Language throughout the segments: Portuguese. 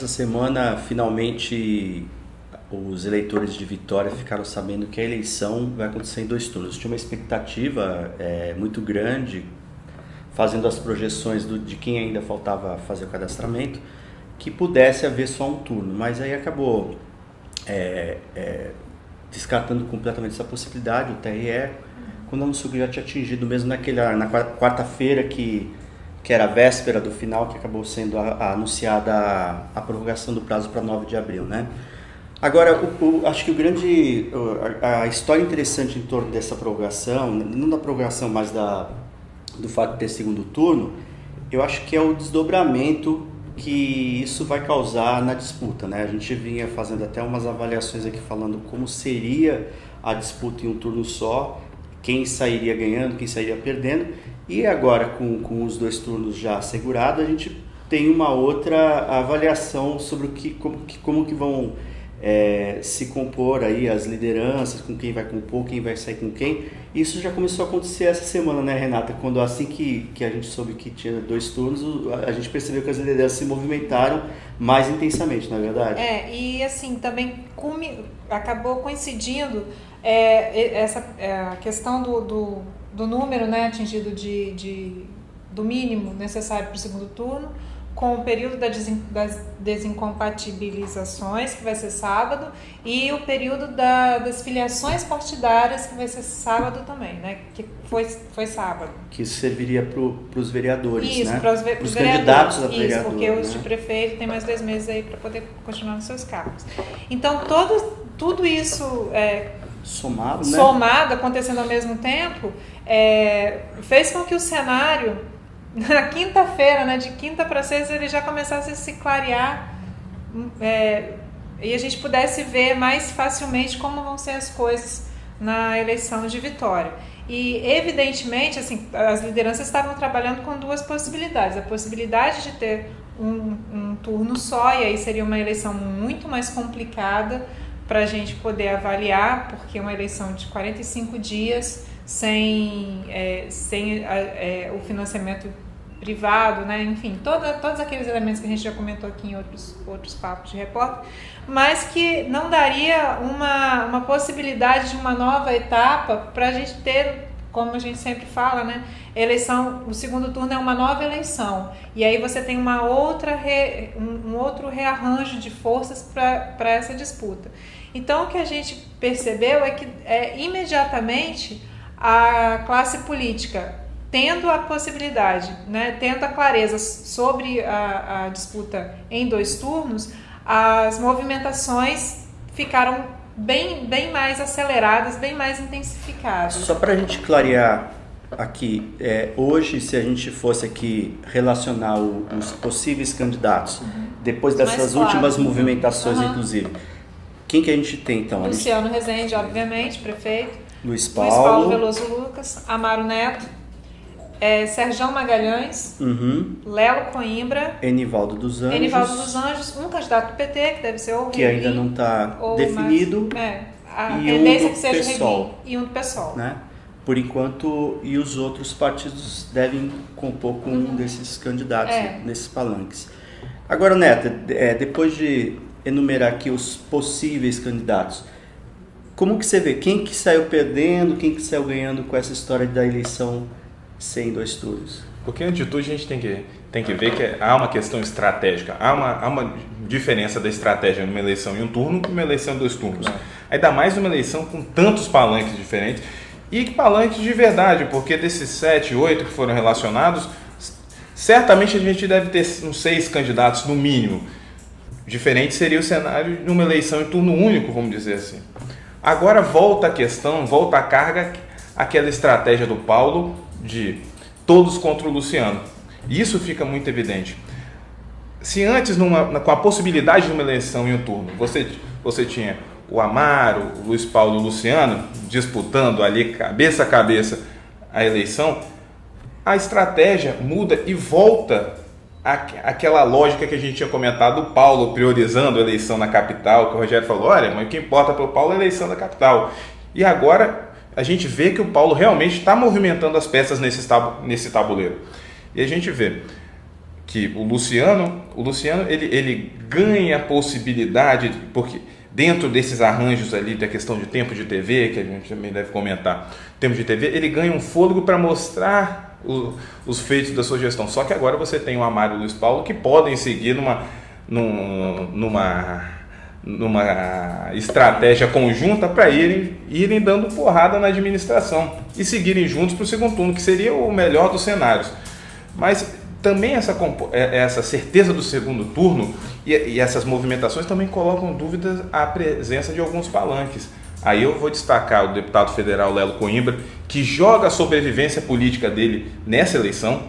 essa semana, finalmente, os eleitores de Vitória ficaram sabendo que a eleição vai acontecer em 2 turnos. Tinha uma expectativa muito grande, fazendo as projeções de quem ainda faltava fazer o cadastramento, que pudesse haver só um turno, mas aí acabou descartando completamente essa possibilidade. O TRE, quando anunciou que já tinha atingido, mesmo na quarta-feira, que era a véspera do final, que acabou sendo anunciada a prorrogação do prazo para 9 de abril, né? Agora, acho que a história interessante em torno dessa prorrogação, não da prorrogação, mas do fato de ter segundo turno, eu acho que é o desdobramento que isso vai causar na disputa, né? A gente vinha fazendo até umas avaliações aqui falando como seria a disputa em um turno só, quem sairia ganhando, quem sairia perdendo, e agora com os 2 turnos já assegurados, a gente tem uma outra avaliação sobre como que vão se compor aí as lideranças, com quem vai compor, quem vai sair com quem. Isso já começou a acontecer essa semana, né, Renata? Quando assim que a gente soube que tinha 2 turnos, a gente percebeu que as lideranças se movimentaram mais intensamente, não é verdade? E assim, também acabou coincidindo a questão do número, né, atingido do mínimo necessário para o segundo turno, com o período das desincompatibilizações, que vai ser sábado, e o período das filiações partidárias, que vai ser sábado também, né? Que foi sábado. Que isso serviria para os vereadores, isso, né? Para os candidatos a vereador. Isso, porque os né? de prefeito têm mais 2 meses aí para poder continuar nos seus cargos. Então, tudo isso somado, acontecendo ao mesmo tempo, fez com que o cenário, na quinta-feira, né, de quinta para sexta, ele já começasse a se clarear e a gente pudesse ver mais facilmente como vão ser as coisas na eleição de Vitória. E, evidentemente, assim, as lideranças estavam trabalhando com 2 possibilidades. A possibilidade de ter um turno só, e aí seria uma eleição muito mais complicada para a gente poder avaliar, porque é uma eleição de 45 dias, sem o financiamento privado, né? Enfim, todos aqueles elementos que a gente já comentou aqui em outros papos de repórter, mas que não daria uma possibilidade de uma nova etapa para a gente ter, como a gente sempre fala, né? Eleição, o segundo turno é uma nova eleição, e aí você tem um outro rearranjo de forças para essa disputa. Então, o que a gente percebeu é que imediatamente a classe política, tendo a possibilidade, né, tendo a clareza sobre a disputa em 2 turnos, as movimentações ficaram bem mais aceleradas, bem mais intensificadas. Só para a gente clarear aqui, hoje, se a gente fosse aqui relacionar os possíveis candidatos, depois dessas últimas movimentações, inclusive, quem que a gente tem, então? Luciano Rezende, obviamente, prefeito. Luiz Paulo Veloso Lucas, Amaro Neto, Serjão Magalhães, Lelo Coimbra, Enivaldo dos Anjos, um candidato do PT, que deve ser o que ainda não está definido, a e tendência um que seja PSOL, o Rubim, e um do PSOL. Né? Por enquanto, e os outros partidos devem compor com um desses candidatos, nesses palanques. Agora, Neta, depois de enumerar aqui os possíveis candidatos, como que você vê quem que saiu perdendo, quem que saiu ganhando com essa história da eleição sem 2 turnos? Porque antes de tudo a gente tem que ver que há uma questão estratégica, há uma diferença da estratégia numa eleição em um turno e uma eleição em 2 turnos. Ainda mais numa eleição com tantos palanques diferentes e palanques de verdade, porque desses 7, 8 que foram relacionados, certamente a gente deve ter uns 6 candidatos no mínimo. Diferente seria o cenário de uma eleição em turno único, vamos dizer assim. Agora volta a carga, aquela estratégia do Paulo de todos contra o Luciano. Isso fica muito evidente. Se antes, com a possibilidade de uma eleição em um turno, você tinha o Amaro, o Luiz Paulo e o Luciano disputando ali cabeça a cabeça a eleição, a estratégia muda e volta aquela lógica que a gente tinha comentado, o Paulo priorizando a eleição na capital, que o Rogério falou, olha, mas o que importa para o Paulo é a eleição da capital. E agora a gente vê que o Paulo realmente está movimentando as peças nesse tabuleiro. E a gente vê que o Luciano ele ganha a possibilidade, porque dentro desses arranjos ali da questão de tempo de TV, que a gente também deve comentar, tempo de TV, ele ganha um fôlego para mostrar os feitos da sua gestão. Só que agora você tem o Amário e o Luiz Paulo que podem seguir numa estratégia conjunta para irem dando porrada na administração e seguirem juntos para o segundo turno, que seria o melhor dos cenários. Mas também essa certeza do segundo turno e essas movimentações também colocam dúvidas a presença de alguns palanques. Aí eu vou destacar o deputado federal Lelo Coimbra, que joga a sobrevivência política dele nessa eleição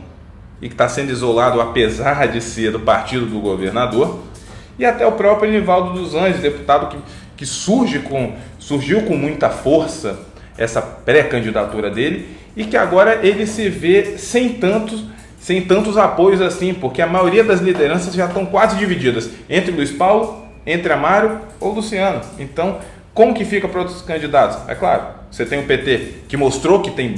e que está sendo isolado apesar de ser do partido do governador, e até o próprio Enivaldo dos Anjos, deputado que surgiu com muita força essa pré-candidatura dele e que agora ele se vê sem tantos apoios assim, porque a maioria das lideranças já estão quase divididas entre Luiz Paulo, entre Amário ou Luciano. Então, como que fica para outros candidatos? É claro, você tem o PT, que mostrou que tem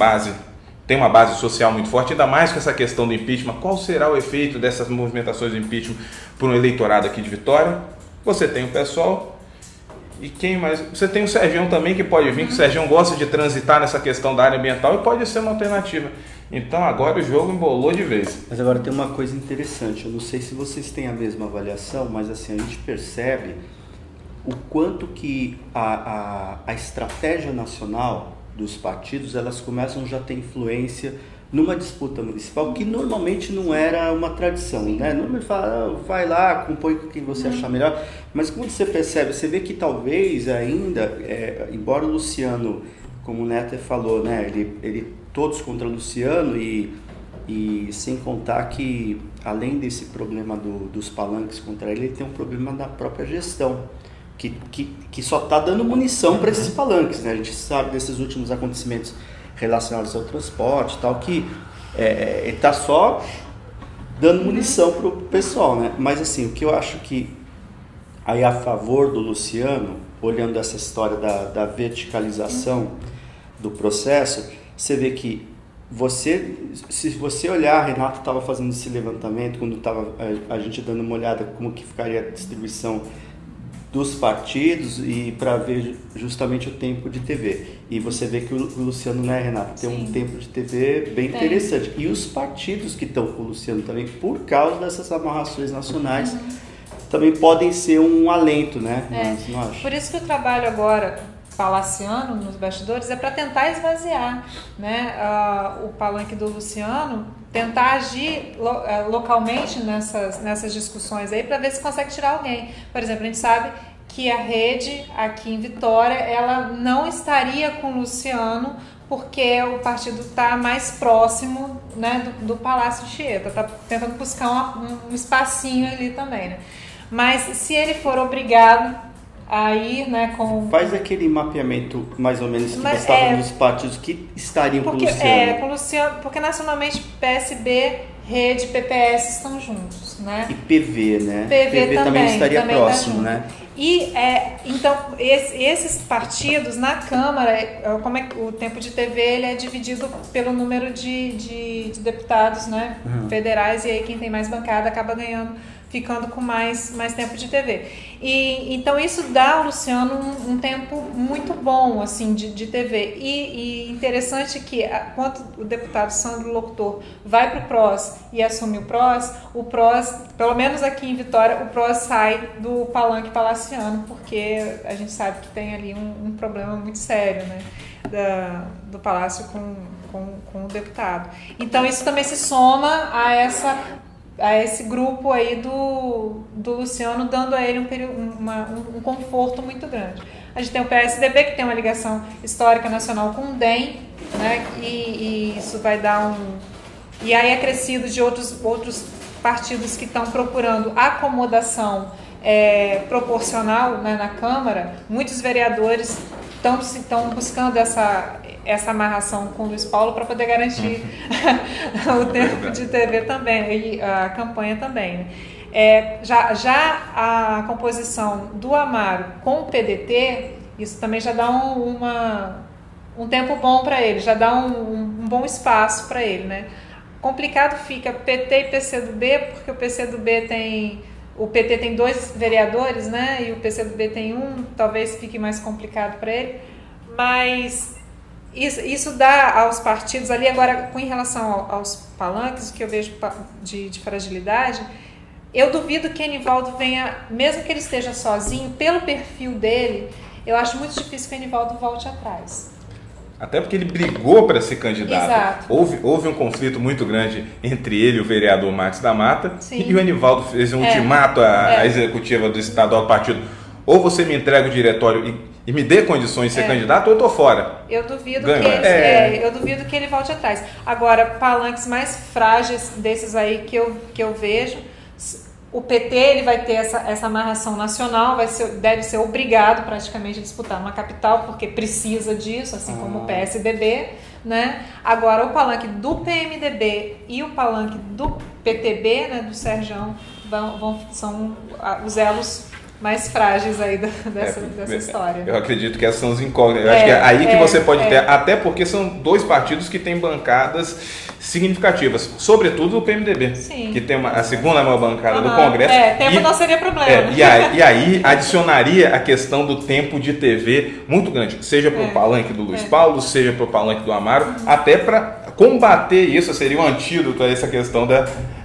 uma base social muito forte, ainda mais com essa questão do impeachment. Qual será o efeito dessas movimentações do impeachment para um eleitorado aqui de Vitória? Você tem o PSOL e quem mais? Você tem o Sergião também, que pode vir, que o Sergião gosta de transitar nessa questão da área ambiental e pode ser uma alternativa. Então agora o jogo embolou de vez. Mas agora tem uma coisa interessante, eu não sei se vocês têm a mesma avaliação, mas assim, a gente percebe o quanto que a estratégia nacional dos partidos, elas começam já a ter influência numa disputa municipal, que normalmente não era uma tradição, né? Normalmente fala, vai lá, compõe com quem você achar melhor, mas quando você percebe, você vê que talvez ainda, embora o Luciano, como o Neto falou, né, ele todos contra o Luciano e sem contar que, além desse problema dos palanques contra ele tem um problema da própria gestão, que só está dando munição para esses palanques, né? A gente sabe desses últimos acontecimentos relacionados ao transporte e tal, que ele está só dando munição para o pessoal, né? Mas assim, o que eu acho que aí a favor do Luciano, olhando essa história da verticalização do processo, você vê que se você olhar, a Renata estava fazendo esse levantamento quando estava a gente dando uma olhada como que ficaria a distribuição dos partidos e para ver justamente o tempo de TV. E você vê que o Luciano, né, Renata, tem um tempo de TV bem interessante. E os partidos que estão com o Luciano também, por causa dessas amarrações nacionais, também podem ser um alento, né? Mas não acho. Por isso que o trabalho agora palaciano nos bastidores é para tentar esvaziar, né, o palanque do Luciano, tentar agir localmente nessas discussões aí para ver se consegue tirar alguém. Por exemplo, a gente sabe que a rede aqui em Vitória, ela não estaria com o Luciano porque o partido está mais próximo, né, do Palácio Chieta, está tentando buscar um espacinho ali também, né? Mas se ele for obrigado a ir, né, com... Faz aquele mapeamento mais ou menos que você está falando dos partidos que estariam com o Luciano. Com o Luciano, porque nacionalmente PSB, Rede, PPS estão juntos, né? E PV, né? PV também estaria próximo, né? E então esses partidos na Câmara, como é que o tempo de TV ele é dividido pelo número de deputados, né, federais, e aí quem tem mais bancada acaba ficando com mais tempo de TV. E então isso dá ao Luciano um tempo muito bom assim de TV. E interessante que quando o deputado Sandro Locutor vai para o PROS e assume o PROS, pelo menos aqui em Vitória, o PROS sai do palanque palaciano, porque a gente sabe que tem ali um problema muito sério, né, do Palácio com o deputado. Então isso também se soma a esse grupo aí do Luciano, dando a ele um conforto muito grande. A gente tem o PSDB, que tem uma ligação histórica nacional com o DEM, né, e isso vai dar e aí é crescido de outros partidos que estão procurando acomodação proporcional, né, na Câmara. Muitos vereadores estão buscando essa amarração com o Luiz Paulo para poder garantir o tempo de TV também, e a campanha também, né? Já a composição do Amário com o PDT, isso também já dá um tempo bom para ele, já dá um bom espaço para ele, né? Complicado fica PT e PCdoB, porque o PCdoB tem o PT tem 2 vereadores, né? E o PCdoB tem 1, talvez fique mais complicado para ele. Mas isso dá aos partidos ali, agora com relação aos palanques, o que eu vejo de fragilidade, eu duvido que Enivaldo venha, mesmo que ele esteja sozinho, pelo perfil dele, eu acho muito difícil que Enivaldo volte atrás. Até porque ele brigou para ser candidato. Exato. Houve um conflito muito grande entre ele e o vereador Max da Mata. Sim. E o Enivaldo fez um ultimato à executiva do estadual do partido. Ou você me entrega o diretório e me dê condições de ser candidato, ou eu tô fora. Eu duvido, eu duvido que ele volte atrás. Agora, palanques mais frágeis desses aí que eu vejo, o PT ele vai ter essa amarração nacional, deve ser obrigado praticamente a disputar uma capital, porque precisa disso, assim como o PSDB, né? Agora, o palanque do PMDB e o palanque do PTB, né, do Serjão, são os elos mais frágeis aí dessa história. Eu acredito que essas são os incógnitas. Eu acho que é aí que você pode ter, até porque são 2 partidos que têm bancadas significativas, sobretudo o PMDB, Sim. que tem a segunda maior bancada do Congresso. Tempo não seria problema. E aí adicionaria a questão do tempo de TV muito grande, seja para o palanque do Luiz Paulo, seja para o palanque do Amaro, até para combater isso, seria um antídoto a essa questão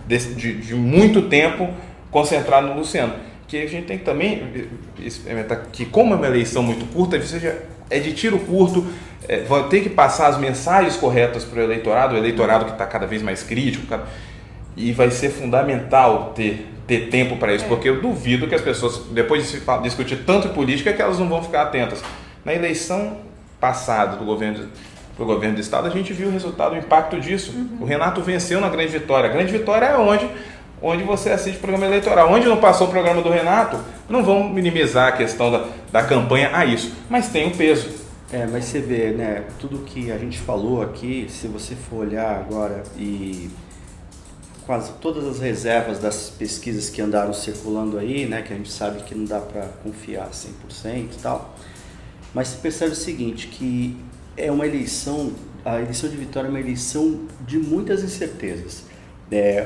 de muito tempo concentrado no Luciano. Que a gente tem que também experimentar que, como é uma eleição muito curta, é de tiro curto, vai ter que passar as mensagens corretas para o eleitorado que está cada vez mais crítico, e vai ser fundamental ter tempo para isso, porque eu duvido que as pessoas, depois de se discutir tanto política, que elas não vão ficar atentas. Na eleição passada do governo do Estado, a gente viu o resultado, o impacto disso. O Renato venceu na Grande Vitória. A Grande Vitória é onde você assiste o programa eleitoral. Onde não passou o programa do Renato, não vão minimizar a questão da campanha a isso, mas tem um peso. Mas você vê, né, tudo que a gente falou aqui, se você for olhar agora e quase todas as reservas das pesquisas que andaram circulando aí, né, que a gente sabe que não dá para confiar 100% e tal, mas você percebe o seguinte, que é uma eleição, a eleição de Vitória é uma eleição de muitas incertezas.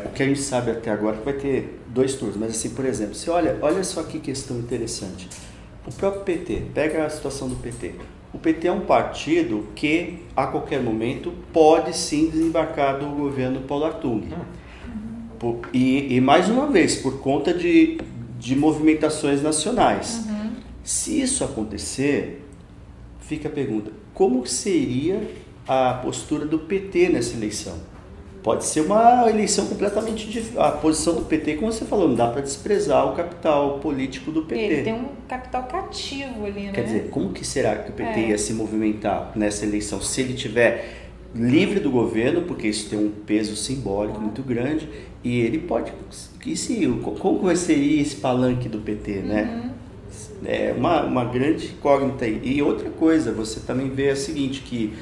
O que a gente sabe até agora é que vai ter 2 turnos, mas assim, por exemplo, você olha só que questão interessante. O próprio PT, pega a situação do PT. O PT é um partido que, a qualquer momento, pode sim desembarcar do governo Paulo Artung. E mais uma vez, por conta de movimentações nacionais. Se isso acontecer, fica a pergunta, como seria a postura do PT nessa eleição? Pode ser uma eleição completamente diferente. A posição do PT, como você falou, não dá para desprezar o capital político do PT. Ele tem um capital cativo ali, né? Quer dizer, como que será que o PT ia se movimentar nessa eleição? Se ele tiver livre do governo, porque isso tem um peso simbólico muito grande, e ele pode... Como vai ser esse palanque do PT, né? É uma grande incógnita aí. E outra coisa, você também vê a seguinte, que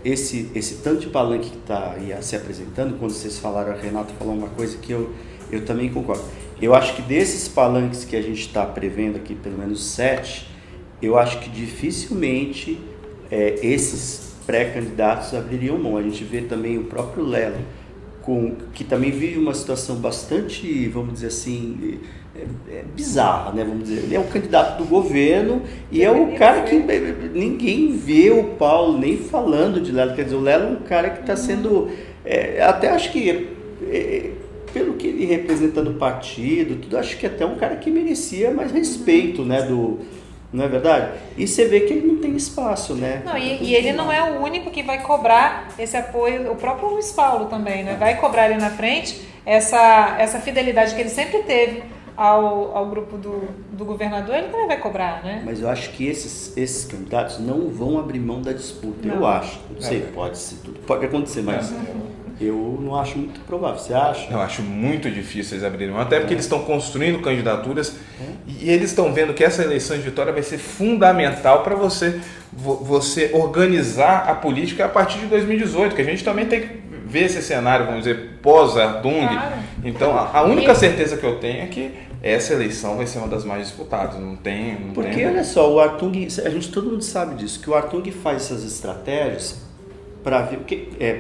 esse tanto de palanque que está aí se apresentando, quando vocês falaram, a Renata falou uma coisa que eu também concordo. Eu acho que desses palanques que a gente está prevendo aqui, pelo menos 7, eu acho que dificilmente esses pré-candidatos abririam mão. A gente vê também o próprio Lelo, que também vive uma situação bastante, vamos dizer assim, bizarra, né? Vamos dizer. Ele é o candidato do governo e é o cara que ninguém vê o Paulo nem falando de Lelo. Quer dizer, o Lelo é um cara que está sendo, até acho que, pelo que ele representa no partido, tudo, acho que até um cara que merecia mais respeito, né? Não é verdade? E você vê que ele não tem espaço, né? Não, e ele não é o único que vai cobrar esse apoio, o próprio Luiz Paulo também, né? Vai cobrar ali na frente essa fidelidade que ele sempre teve ao grupo do governador, ele também vai cobrar, né? Mas eu acho que esses candidatos não vão abrir mão da disputa, eu acho. Não sei, pode ser, tudo pode acontecer, mas eu não acho muito provável. Você acha? Eu acho muito difícil eles abrirem mão, até porque eles estão construindo candidaturas e eles estão vendo que essa eleição de Vitória vai ser fundamental para você organizar a política a partir de 2018, que a gente também tem que ver esse cenário, vamos dizer, pós-Artung. Claro. Então, a única certeza que eu tenho é que essa eleição vai ser uma das mais disputadas. Porque, olha só, o Artung, todo mundo sabe disso, que o Artung faz essas estratégias para ver,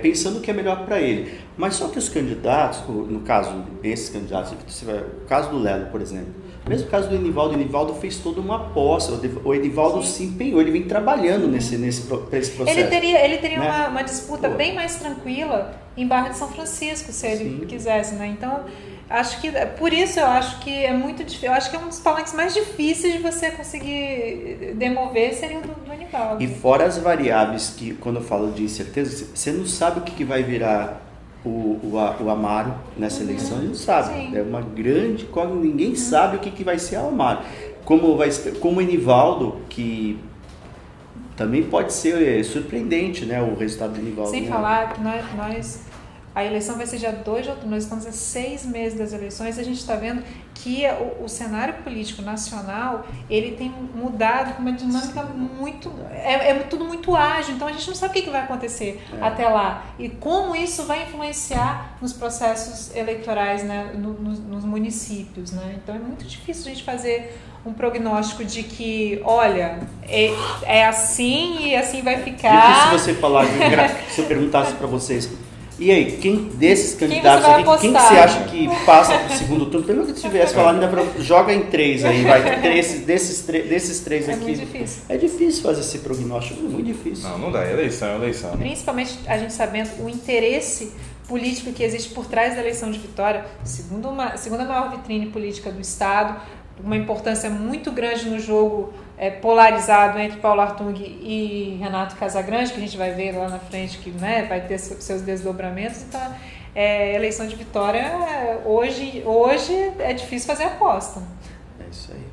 pensando o que é melhor para ele. Mas só que os candidatos, no caso desses candidatos, o caso do Lelo, por exemplo, mesmo o caso do Enivaldo fez toda uma aposta, o Enivaldo se empenhou, ele vem trabalhando nesse processo. Ele teria né? uma disputa bem mais tranquila em Barra de São Francisco, se ele quisesse, né? Então, acho que, por isso eu acho que é muito difícil, eu acho que é um dos palanques mais difíceis de você conseguir demover, seria o do Enivaldo. E fora as variáveis que, quando eu falo de incerteza, você não sabe o que vai virar o Amaro nessa eleição, ele não sabe. Sim. É uma grande incógnita, ninguém sabe o que vai ser o Amaro. Como o Enivaldo, que também pode ser surpreendente, né, o resultado do Enivaldo. Sem falar que a eleição vai ser dia 2 de outubro, nós estamos a 6 meses das eleições e a gente está vendo que o cenário político nacional, ele tem mudado com uma dinâmica muito... É tudo muito ágil, então a gente não sabe o que vai acontecer até lá. E como isso vai influenciar nos processos eleitorais, né, nos municípios. Né? Então é muito difícil a gente fazer um prognóstico de que, olha, é assim e assim vai ficar. E se você falar, se eu perguntasse para vocês... E aí, quem desses candidatos aqui, quem que você acha que passa para o segundo turno? Pelo que você tivesse falado, joga em 3 aí, vai. Desses 3 aqui. É muito difícil. É difícil fazer esse prognóstico, é muito difícil. Não dá, eleição. Principalmente a gente sabendo o interesse político que existe por trás da eleição de Vitória, segunda maior vitrine política do Estado, uma importância muito grande no jogo polarizado entre Paulo Artung e Renato Casagrande, que a gente vai ver lá na frente, que né, vai ter seus desdobramentos. Então, eleição de Vitória, hoje é difícil fazer aposta. É isso aí.